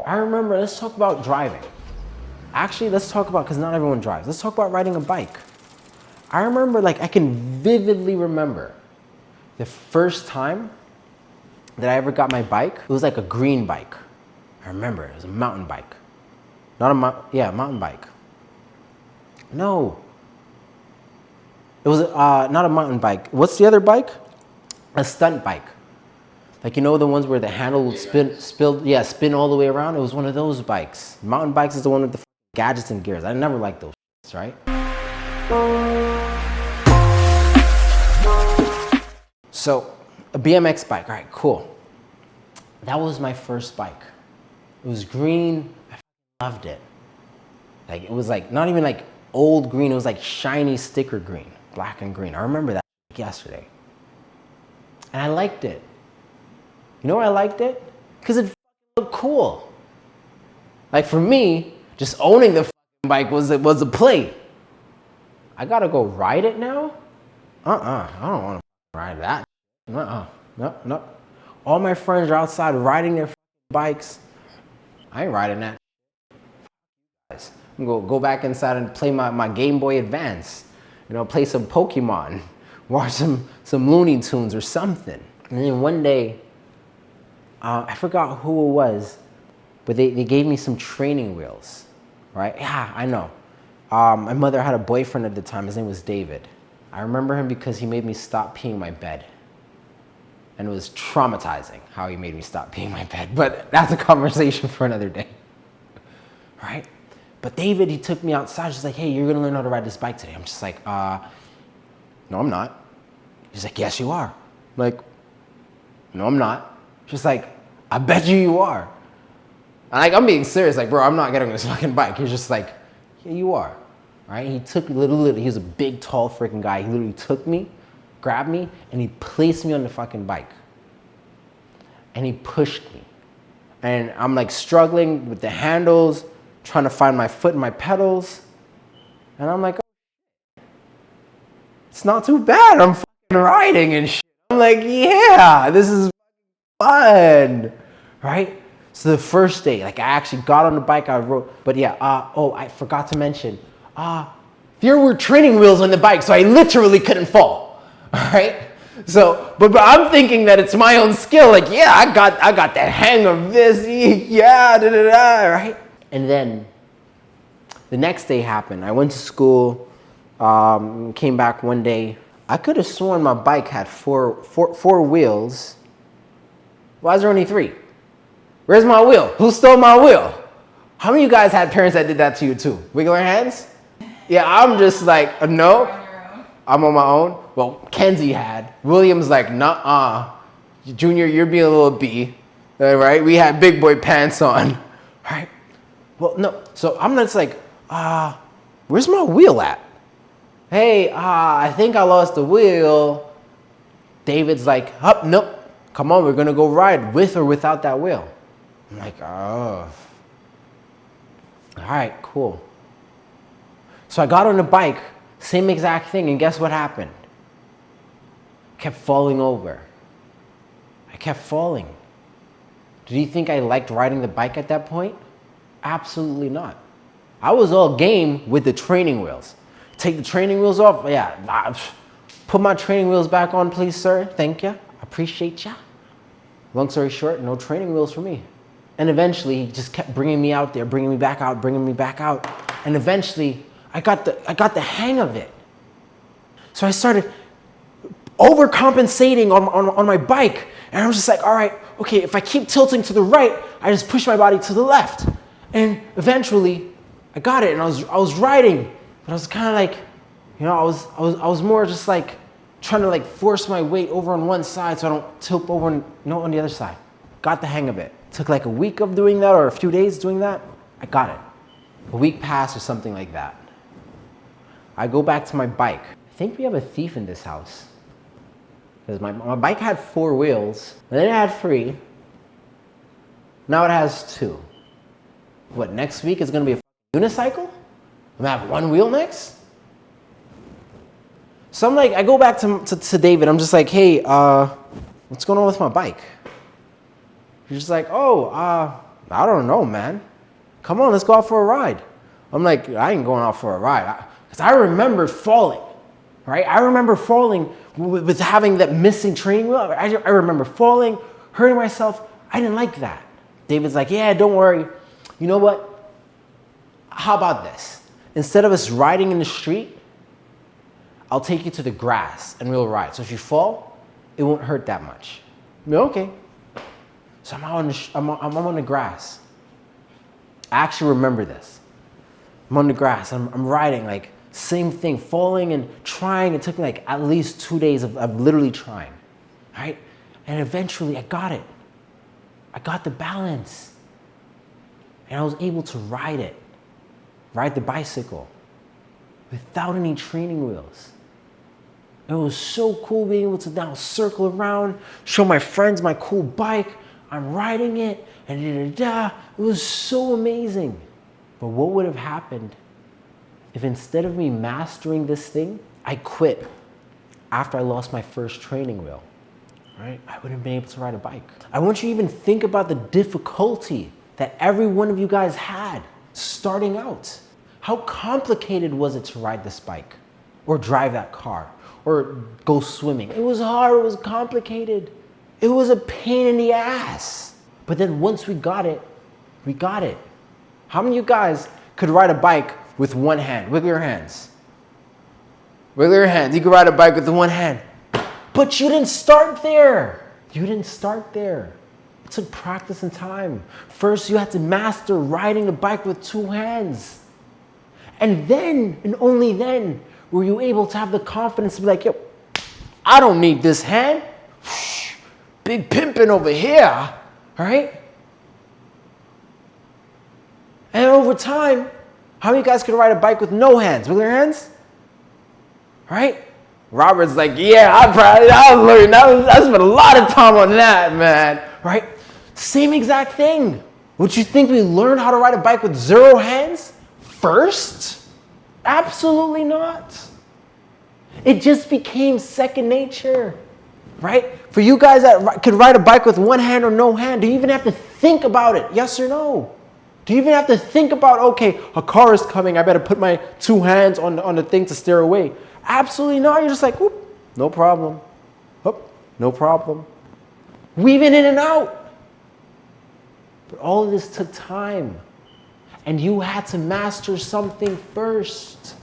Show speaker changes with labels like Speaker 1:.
Speaker 1: I remember, let's talk about driving. Actually, let's talk about, because not everyone drives. Let's talk about riding a bike. I remember, like, I can vividly remember the first time that I ever got my bike. It was like a green bike. I remember, it was a mountain bike. Mountain bike. No. It was not a mountain bike. What's the other bike? A stunt bike. Like, you know, the ones where the handle would spin all the way around? It was one of those bikes. Mountain bikes is the one with the gadgets and gears. I never liked those, right? So, a BMX bike, all right, cool. That was my first bike. It was green, I loved it. Like, it was like, not even like old green, it was like shiny sticker green, black and green. I remember that like yesterday. And I liked it. You know why I liked it? Because it looked cool. Like for me, just owning the bike was a play. I gotta go ride it now? I don't wanna ride that. No. All my friends are outside riding their bikes. I ain't riding that. I'm gonna go back inside and play my Game Boy Advance. You know, play some Pokemon, watch some Looney Tunes or something. And then one day, I forgot who it was, but they gave me some training wheels, right? Yeah, I know. My mother had a boyfriend at the time. His name was David. I remember him because he made me stop peeing my bed. And it was traumatizing how he made me stop peeing my bed. But that's a conversation for another day, right? But David, he took me outside. He's like, hey, you're going to learn how to ride this bike today. I'm just like, no, I'm not. He's like, yes, you are. I'm like, no, I'm not. She's like, I bet you are. And like, I'm being serious. Like, bro, I'm not getting on this fucking bike. He's just like, yeah, you are. Right? He took me, literally, he was a big, tall freaking guy. He literally took me, grabbed me, and he placed me on the fucking bike. And he pushed me. And I'm like struggling with the handles, trying to find my foot and my pedals. And I'm like, oh, it's not too bad. I'm fucking riding and shit. I'm like, yeah, this is fun, right? So the first day, like I actually got on the bike, I rode, but yeah, I forgot to mention, there were training wheels on the bike, so I literally couldn't fall, all right? So, but I'm thinking that it's my own skill, like, yeah, I got the hang of this, yeah, right? And then the next day happened. I went to school, came back one day. I could have sworn my bike had four wheels. Why is there only 3? Where's my wheel? Who stole my wheel? How many of you guys had parents that did that to you too? Wiggle your hands? Yeah, I'm just like, no, I'm on my own. Well, Kenzie had. William's like, nuh-uh. Junior, you're being a little B, right? We had big boy pants on, right? Well, no, so I'm just like, where's my wheel at? Hey, I think I lost the wheel. David's like, nope, come on, we're gonna go ride with or without that wheel. I'm like, oh. All right, cool. So I got on the bike, same exact thing, and guess what happened? I kept falling over. I kept falling. Did you think I liked riding the bike at that point? Absolutely not. I was all game with the training wheels. Take the training wheels off? Yeah, put my training wheels back on, please, sir. Thank you. Appreciate ya. Long story short, no training wheels for me. And eventually, he just kept bringing me out there, bringing me back out, bringing me back out. And eventually, I got the hang of it. So I started overcompensating on my bike. And I was just like, all right, okay, if I keep tilting to the right, I just push my body to the left. And eventually, I got it, and I was riding. But I was kind of like, you know, I was more just like trying to like force my weight over on one side so I don't tilt over, on the other side. Got the hang of it. Took like a week of doing that or a few days doing that. I got it. A week passed or something like that. I go back to my bike. I think we have a thief in this house. Because my bike had 4 wheels, and then it had 3. Now it has 2. What, next week is gonna be a unicycle? I'm gonna have 1 wheel next? So I'm like, I go back to David, I'm just like, hey, what's going on with my bike? He's just like, oh, I don't know, man. Come on, let's go out for a ride. I'm like, I ain't going out for a ride. Because I remember falling, right? I remember falling with having that missing training wheel. I remember falling, hurting myself. I didn't like that. David's like, yeah, don't worry. You know what? How about this? Instead of us riding in the street, I'll take you to the grass and we'll ride. So if you fall, it won't hurt that much. Okay. So I'm on the grass. I actually remember this. I'm on the grass. I'm riding, like, same thing, falling and trying. It took me like at least 2 days of literally trying, right? And eventually I got it. I got the balance. And I was able to ride the bicycle without any training wheels. It was so cool being able to now circle around, show my friends my cool bike. I'm riding it, and It was so amazing. But what would have happened if instead of me mastering this thing, I quit after I lost my first training wheel, right? I wouldn't have been able to ride a bike. I want you to even think about the difficulty that every one of you guys had starting out. How complicated was it to ride this bike or drive that car or go swimming? It was hard, it was complicated. It was a pain in the ass. But then once we got it, we got it. How many of you guys could ride a bike with one hand? Wiggle your hands. Wiggle your hands. You could ride a bike with one hand. But you didn't start there. You didn't start there. It took practice and time. First, you had to master riding the bike with two hands. And then, and only then, were you able to have the confidence to be like, yo, I don't need this hand. Big pimpin' over here, right? And over time, how many guys could ride a bike with no hands? With their hands? Right? Robert's like, yeah, I was learning. I spent a lot of time on that, man. Right? Same exact thing. Would you think we learned how to ride a bike with 0 hands first? Absolutely not. It just became second nature. Right? For you guys that could ride a bike with one hand or no hand, do you even have to think about it? Yes or no? Do you even have to think about, okay, a car is coming, I better put my 2 hands on the thing to steer away? Absolutely not. You're just like, whoop, no problem. Whoop, no problem. Weaving in and out. But all of this took time. And you had to master something first.